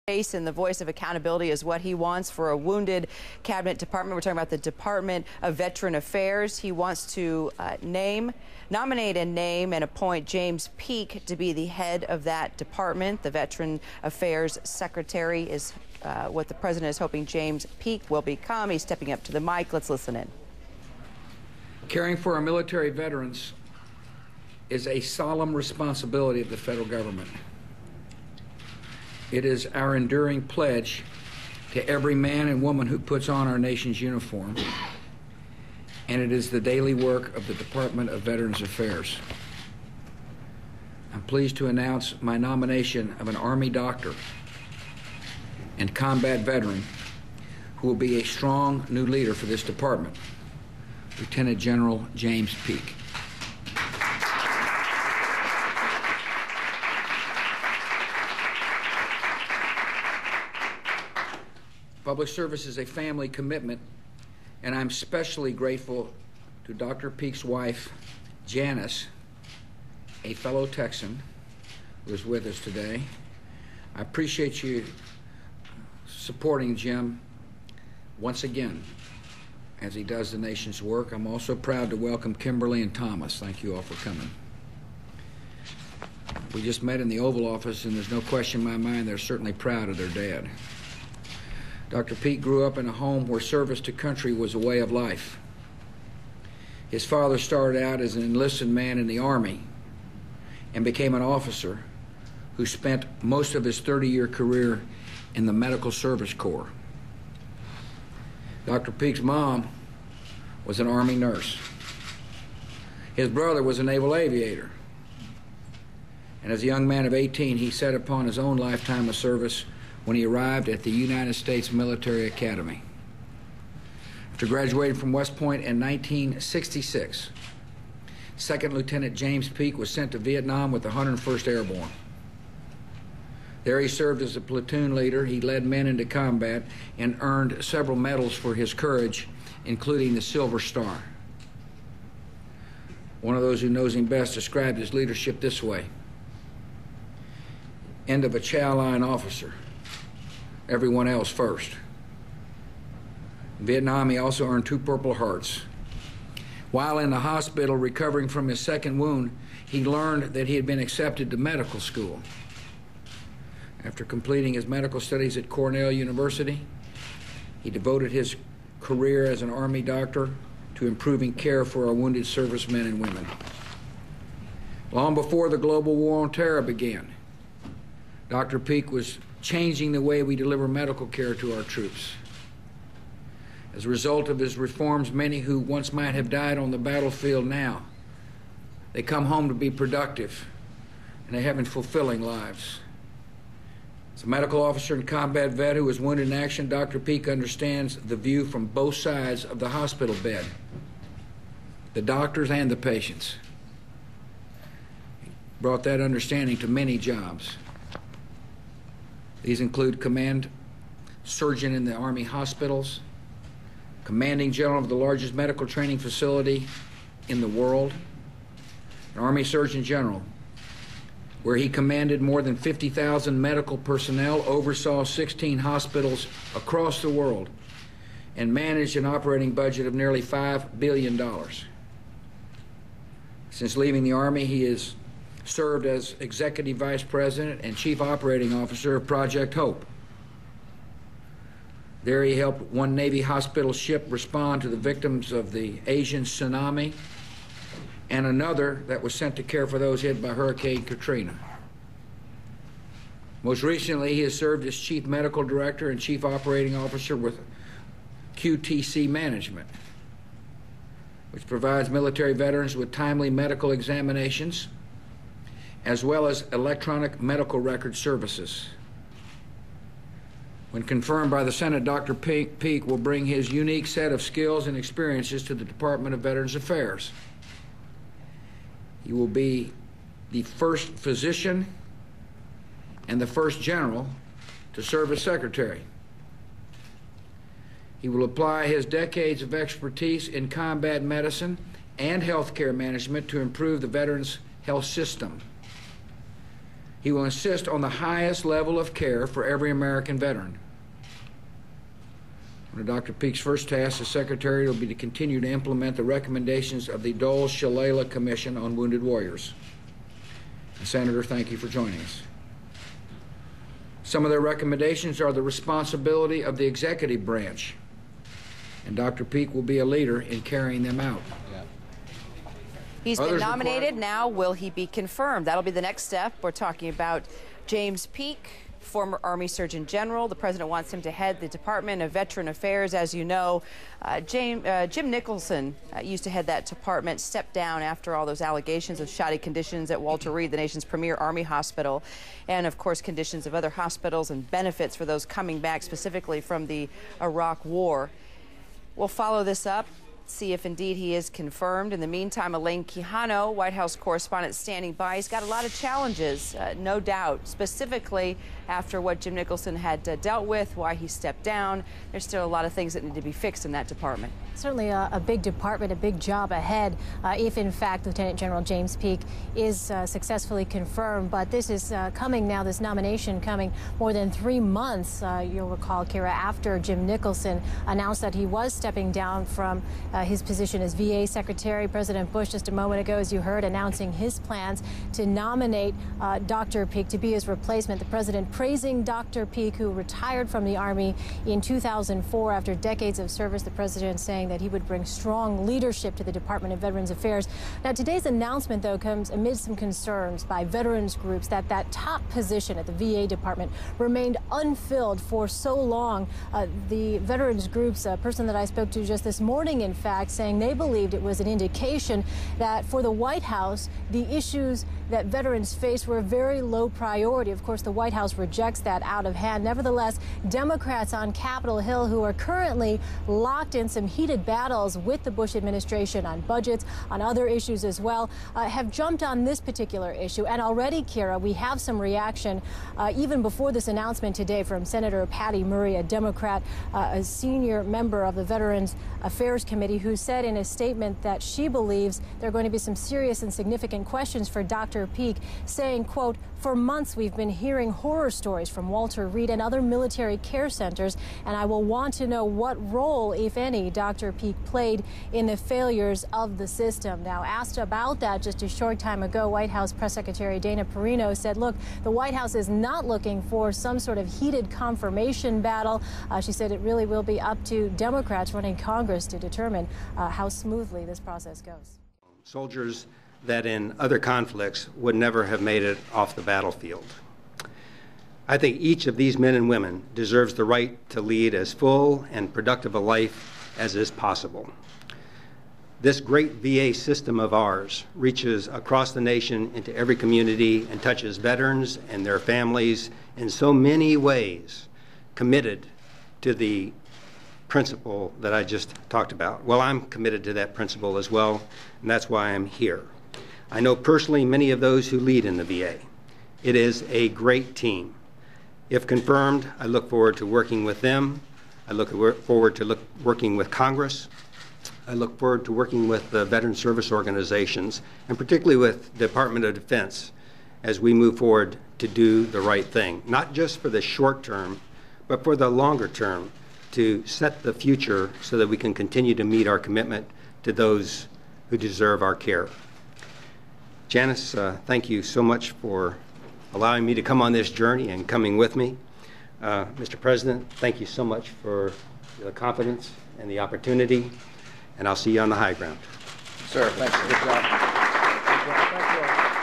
face and the voice of accountability is what he wants for a wounded cabinet department. We're talking about the Department of Veteran Affairs. He wants to nominate and name and appoint James Peake to be the head of that department. The Veteran Affairs Secretary is what the president is hoping James Peake will become. He's stepping up to the mic. Let's listen in. Caring for our military veterans is a solemn responsibility of the federal government. It is our enduring pledge to every man and woman who puts on our nation's uniform, and it is the daily work of the Department of Veterans Affairs. I'm pleased to announce my nomination of an Army doctor and combat veteran who will be a strong new leader for this department, Lieutenant General James Peake. Public service is a family commitment, and I'm especially grateful to Dr. Peake's wife, Janice, a fellow Texan who is with us today. I appreciate you supporting Jim once again as he does the nation's work. I'm also proud to welcome Kimberly and Thomas. Thank you all for coming. We just met in the Oval Office, and there's no question in my mind they're certainly proud of their dad. Dr. Peake grew up in a home where service to country was a way of life. His father started out as an enlisted man in the Army and became an officer who spent most of his 30-year career in the Medical Service Corps. Dr. Peake's mom was an Army nurse. His brother was a naval aviator. And as a young man of 18, he set upon his own lifetime of service when he arrived at the United States Military Academy. After graduating from West Point in 1966, Second Lieutenant James Peake was sent to Vietnam with the 101st Airborne. There he served as a platoon leader. He led men into combat and earned several medals for his courage, including the Silver Star. One of those who knows him best described his leadership this way: end of a chow line officer, everyone else first. In Vietnam, he also earned 2 Purple Hearts. While in the hospital recovering from his second wound, he learned that he had been accepted to medical school. After completing his medical studies at Cornell University, he devoted his career as an Army doctor to improving care for our wounded servicemen and women. Long before the global war on terror began, Dr. Peake was changing the way we deliver medical care to our troops. As a result of his reforms, many who once might have died on the battlefield now, they come home to be productive, and they have fulfilling lives. As a medical officer and combat vet who was wounded in action, Dr. Peake understands the view from both sides of the hospital bed, the doctors and the patients. He brought that understanding to many jobs. These include command surgeon in the Army hospitals, commanding general of the largest medical training facility in the world, an Army Surgeon General, where he commanded more than 50,000 medical personnel, oversaw 16 hospitals across the world, and managed an operating budget of nearly $5 billion. Since leaving the Army, he has served as Executive Vice President and Chief Operating Officer of Project Hope. There he helped one Navy hospital ship respond to the victims of the Asian tsunami, and another that was sent to care for those hit by Hurricane Katrina. Most recently, he has served as Chief Medical Director and Chief Operating Officer with QTC Management, which provides military veterans with timely medical examinations as well as electronic medical record services. When confirmed by the Senate, Dr. Peake will bring his unique set of skills and experiences to the Department of Veterans Affairs. He will be the first physician and the first general to serve as secretary. He will apply his decades of expertise in combat medicine and healthcare management to improve the veterans' health system. He will insist on the highest level of care for every American veteran. One of Dr. Peake's first tasks as Secretary will be to continue to implement the recommendations of the Dole-Shalala Commission on Wounded Warriors. And Senator, thank you for joining us. Some of their recommendations are the responsibility of the executive branch, and Dr. Peake will be a leader in carrying them out. He's been nominated. Now, will he be confirmed? That'll be the next step. We're talking about James Peake, former Army Surgeon General. The president wants him to head the Department of Veteran Affairs. As you know, Jim Nicholson used to head that department, stepped down after all those allegations of shoddy conditions at Walter Reed, the nation's premier Army hospital, and of course conditions of other hospitals and benefits for those coming back specifically from the Iraq War. We'll follow this up, see if indeed he is confirmed. In the meantime, Elaine Quijano, White House correspondent, standing by. He's got a lot of challenges, no doubt, specifically after what Jim Nicholson had dealt with, why he stepped down. There's still a lot of things that need to be fixed in that department. Certainly a big department, a big job ahead if, in fact, Lieutenant General James Peake is successfully confirmed. But this is coming now, this nomination coming more than 3 months, you'll recall, Kira, after Jim Nicholson announced that he was stepping down from his position as VA Secretary. President Bush, just a moment ago, as you heard, announcing his plans to nominate Dr. Peake to be his replacement. The president praising Dr. Peake, who retired from the Army in 2004 after decades of service. The president saying that he would bring strong leadership to the Department of Veterans Affairs. Now, today's announcement, though, comes amid some concerns by veterans groups that that top position at the VA department remained unfilled for so long. The veterans groups, a person that I spoke to just this morning, in fact, saying they believed it was an indication that for the White House, the issues that veterans face were a very low priority. Of course, the White House rejects that out of hand. Nevertheless, Democrats on Capitol Hill, who are currently locked in some heated battles with the Bush administration on budgets, on other issues as well, have jumped on this particular issue. And already, Kira, we have some reaction even before this announcement today from Senator Patty Murray, a Democrat, a senior member of the Veterans Affairs Committee, who said in a statement that she believes there are going to be some serious and significant questions for Dr. Peake, saying, quote, "For months we've been hearing horror stories from Walter Reed and other military care centers, and I will want to know what role, if any, Dr. Peake played in the failures of the system." Now, asked about that just a short time ago, White House Press Secretary Dana Perino said, look, the White House is not looking for some sort of heated confirmation battle. She said it really will be up to Democrats running Congress to determine how smoothly this process goes. Soldiers that in other conflicts would never have made it off the battlefield. I think each of these men and women deserves the right to lead as full and productive a life as is possible. This great VA system of ours reaches across the nation into every community and touches veterans and their families in so many ways, committed to the principle that I just talked about. Well, I'm committed to that principle as well, and that's why I'm here. I know personally many of those who lead in the VA. It is a great team. If confirmed, I look forward to working with them. I look forward to working with Congress. I look forward to working with the veteran service organizations, and particularly with the Department of Defense, as we move forward to do the right thing, not just for the short term, but for the longer term, to set the future so that we can continue to meet our commitment to those who deserve our care. Janice, thank you so much for allowing me to come on this journey and coming with me. Mr. President, thank you so much for the confidence and the opportunity, and I'll see you on the high ground. Sir, thanks. Good job. Thank you.